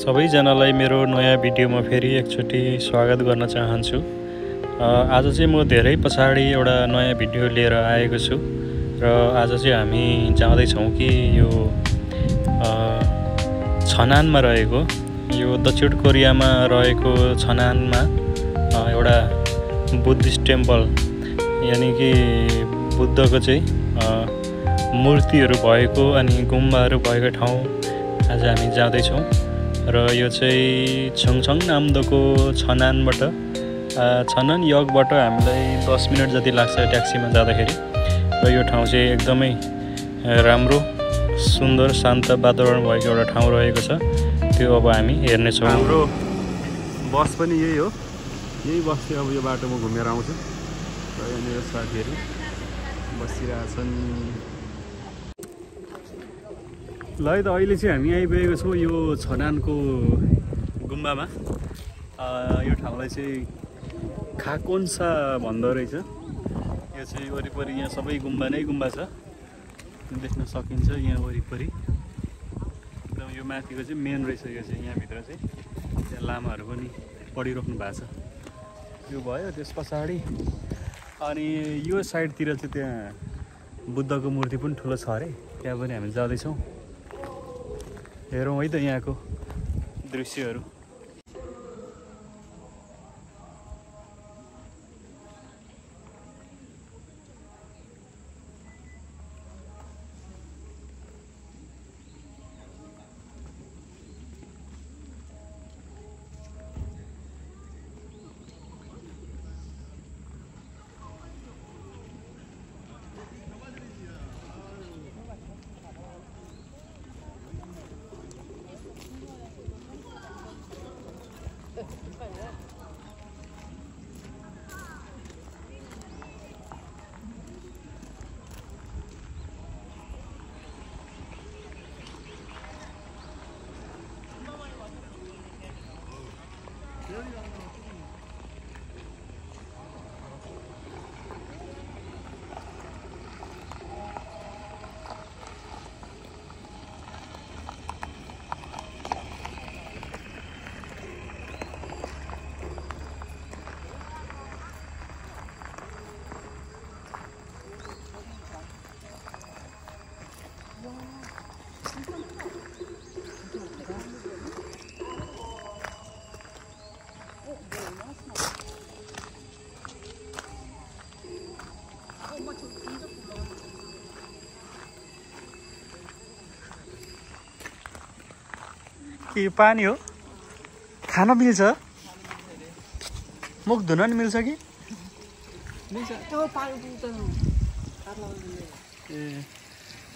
सबैजनालाई मेरो नयाँ भिडियोमा फेरि एकचोटि स्वागत गर्न चाहन्छु। आज चाहिँ म धेरै पछाडि एउटा नयाँ भिडियो लिएर आएको छु र आज चाहिँ हामी जाँदैछौँ कि यो छनानमा रहेको यो दक्षिण कोरियामा रहेको छनानमा एउटा बुद्धिस्ट टेम्पल यानि कि बुद्धको चाहिँ मूर्तिहरू भएको अनि गुम्बाहरू भएको ठाउँ आज हामी जाँदैछौँ र यो चाहिँ छङछङ नाम्दोको छनानबाट छनन यगबाट हामीलाई 10 मिनट जति लाग्छ ट्याक्सीमा जाँदाखेरि। र यो ठाउँ चाहिँ एकदमै राम्रो सुन्दर शान्त वातावरण भएको एउटा ठाउँ रहेको छ। त्यो अब हामी हेर्नेछौँ। हाम्रो बस पनि यही हो, यही बस चाहिँ अब यो बाटोमा घुमेर आउँछ र यहाँनिर साथीहरू बसिरहेछन्। ल है त अहिले चाहिँ हामी आइपुगेको छौँ यो छनानको गुम्बामा। यो ठाउँलाई चाहिँ खाकोन्सा भन्दो रहेछ। यो चाहिँ वरिपरि यहाँ सबै गुम्बा नै गुम्बा छ, देख्न सकिन्छ यहाँ वरिपरि। एकदम यो माथिको चाहिँ मेन रहेछ। यो चाहिँ यहाँभित्र चाहिँ त्यहाँ लामाहरू पनि पढिराख्नु भएको छ। यो भयो त्यस पछाडि अनि यो साइडतिर चाहिँ त्यहाँ बुद्धको मूर्ति पनि ठुलो छ अरे, त्यहाँ पनि हामी जाँदैछौँ। हेरौँ है त यहाँको दृश्यहरू। के पानी हो? खान मिल्छ? मुख धुन नि मिल्छ कि? मिल्छ। त्यो पानी पुग्छ ए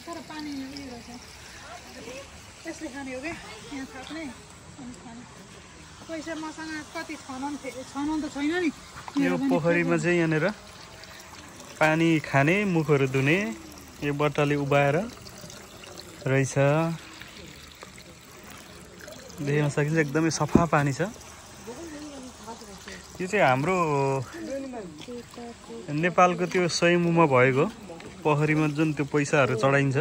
तर पानी मिल्छ। यसले खाने हो के यहाँ थाप्ने अनि खाने। पैसा मसँग कति छनन त छैन नि। यो पोखरीमा चाहिँ यहाँनिर पानी खाने मुखहरू धुने यो बट्टाले उभाएर रहेछ। देख्न सकिन्छ एकदमै सफा पानी छ। यो चाहिँ हाम्रो नेपालको त्यो स्वयम्भूमा भएको पोखरीमा जुन त्यो पैसाहरू चढाइन्छ,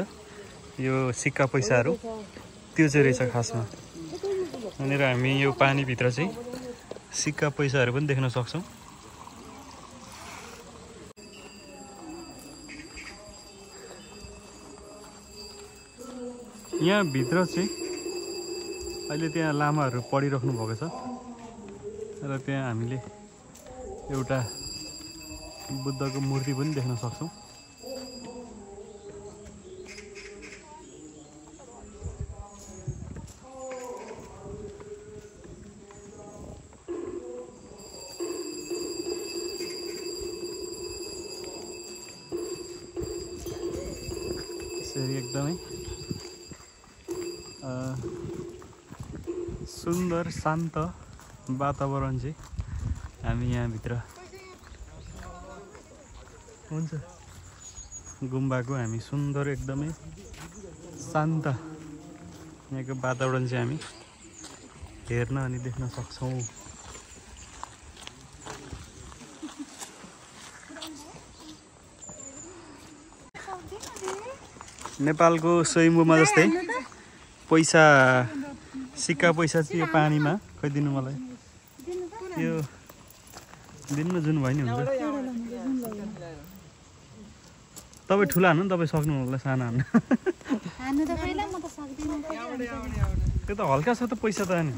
यो सिक्का पैसाहरू, त्यो चाहिँ रहेछ खासमा। यहाँनिर हामी यो पानीभित्र चाहिँ सिक्का पैसाहरू पनि देख्न सक्छौँ। यहाँ भित्र चाहिँ अहिले त्यहाँ लामाहरू पढिराख्नु भएको छ र त्यहाँ हामीले एउटा बुद्धको मूर्ति पनि देख्न सक्छौँ। यसरी एकदमै सुन्दर शान्त वातावरण चाहिँ हामी यहाँभित्र हुन्छ। गुम्बाको हामी सुन्दर एकदमै शान्त यहाँको वातावरण चाहिँ हामी हेर्न अनि देख्न सक्छौँ। नेपालको स्वयम्भूमा जस्तै पैसा सिक्का पैसा चाहिँ यो पानीमा खै दिनु मलाई यो दिनमा जुन भयो नि हुन्छ तपाईँ ठुला हान्नु नि तपाईँ सक्नु होला सानो हान्नु त्यो त हल्का छ त पैसा त नि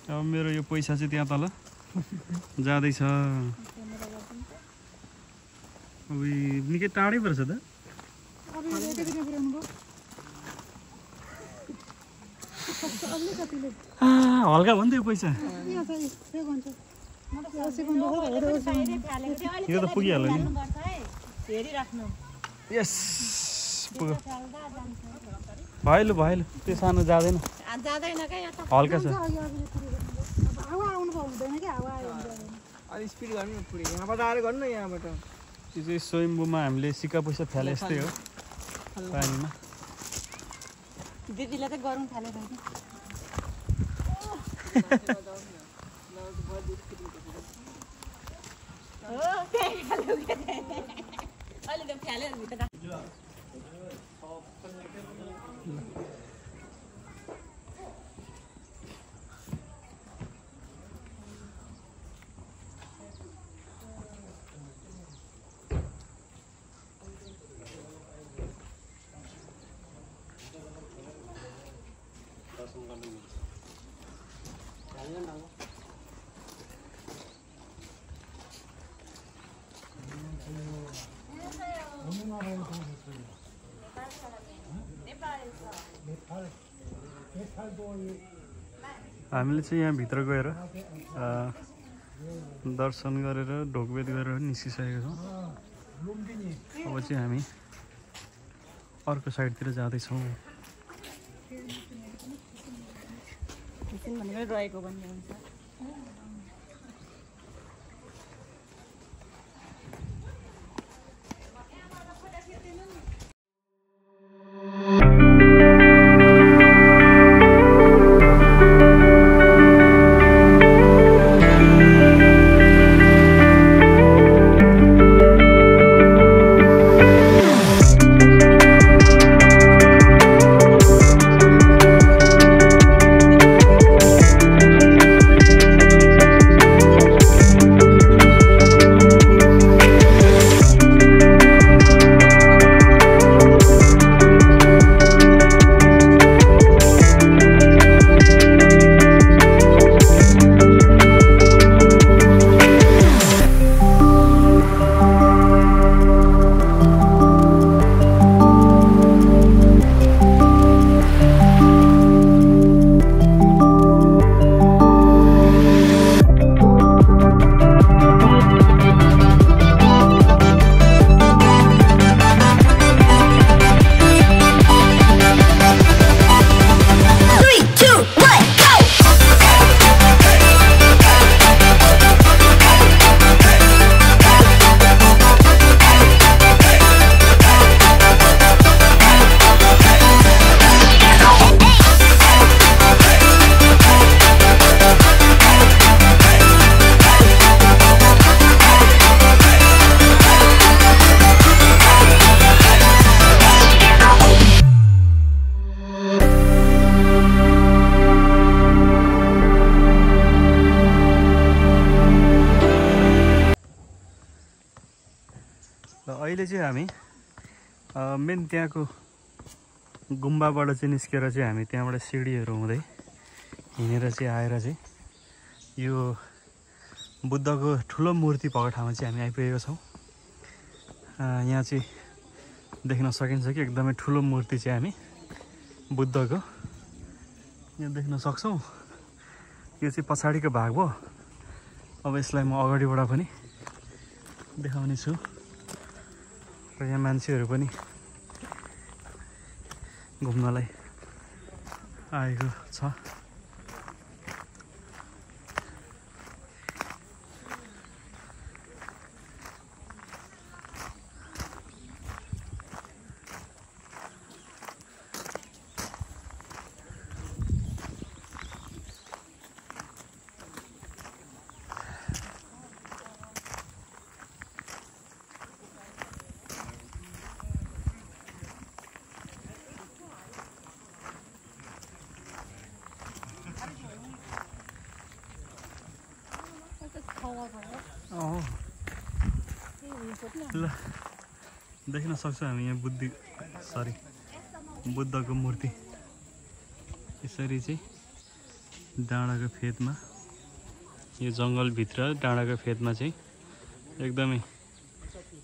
अब मेरो यो पैसा चाहिँ त्यहाँ तल जाँदैछ अब निकै टाढै पर्छ त हल्का भयो नि त यो पैसा यो त पुगिहाल्यो नि यस भयो भयो त्यो सानो जाँदैन हल्का छ त्यो चाहिँ स्वयम्भूमा हामीले सिक्का पैसा फ्याले जस्तै हो पानीमा दिदीले त गरौँ थालेर हामीले चाहिँ यहाँ भित्र गएर दर्शन गरेर ढोकभेद गरेर निस्किसकेका छौँ अब चाहिँ हामी अर्को साइडतिर जाँदैछौँ रहेको भन्ने हुन्छ अहिले चाहिँ हामी मेन त्यहाँको गुम्बाबाट चाहिँ निस्केर चाहिँ हामी त्यहाँबाट सिडीहरू हुँदै हिँडेर चाहिँ आएर चाहिँ यो बुद्धको ठुलो मूर्ति भएको ठाउँमा चाहिँ हामी आइपुगेका छौँ। यहाँ चाहिँ देख्न सकिन्छ कि एकदमै ठुलो मूर्ति चाहिँ हामी बुद्धको यहाँ देख्न सक्छौँ। यो चाहिँ पछाडिको भाग हो। अब यसलाई म अगाडिबाट पनि देखाउने छु र यहाँ मान्छेहरू पनि घुम्नलाई आएको छ। ल देख्न सक्छौँ हामी यहाँ बुद्धको मूर्ति यसरी चाहिँ डाँडाको फेदमा यो जङ्गलभित्र डाँडाको फेदमा चाहिँ एकदमै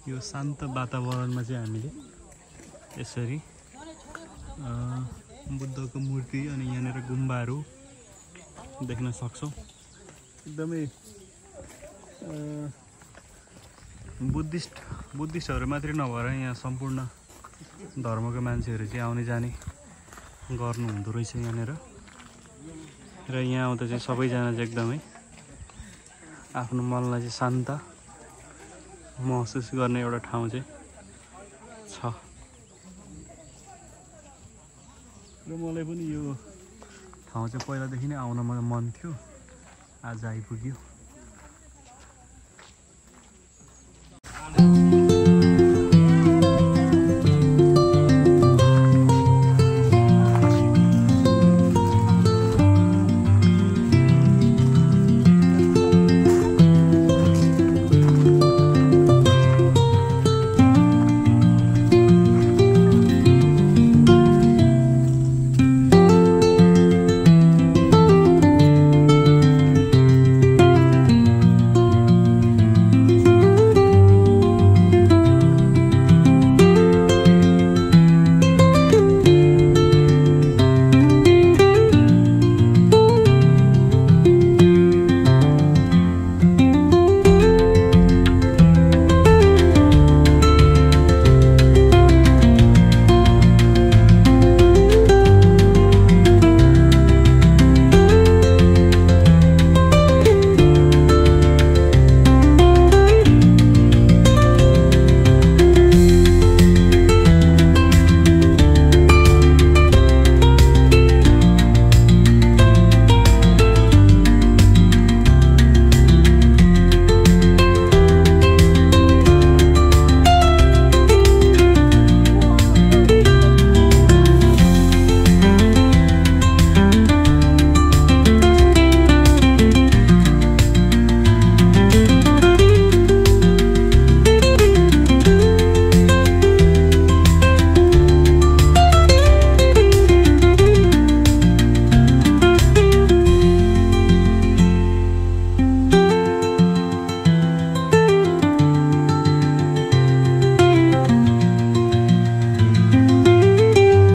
यो शान्त वातावरणमा चाहिँ हामीले यसरी बुद्धको मूर्ति अनि यहाँनिर गुम्बाहरू देख्न सक्छौँ। एकदमै बुद्धिस्टहरू मात्रै नभएर यहाँ सम्पूर्ण धर्मको मान्छेहरू चाहिँ आउने जाने गर्नु हुँदो रहेछ यहाँनिर। र यहाँ आउँदा चाहिँ सबैजना चाहिँ एकदमै आफ्नो मनलाई चाहिँ शान्त महसुस गर्ने एउटा ठाउँ चाहिँ छ। र मलाई पनि यो ठाउँ चाहिँ पहिलादेखि नै आउन मन थियो, आज आइपुग्यो।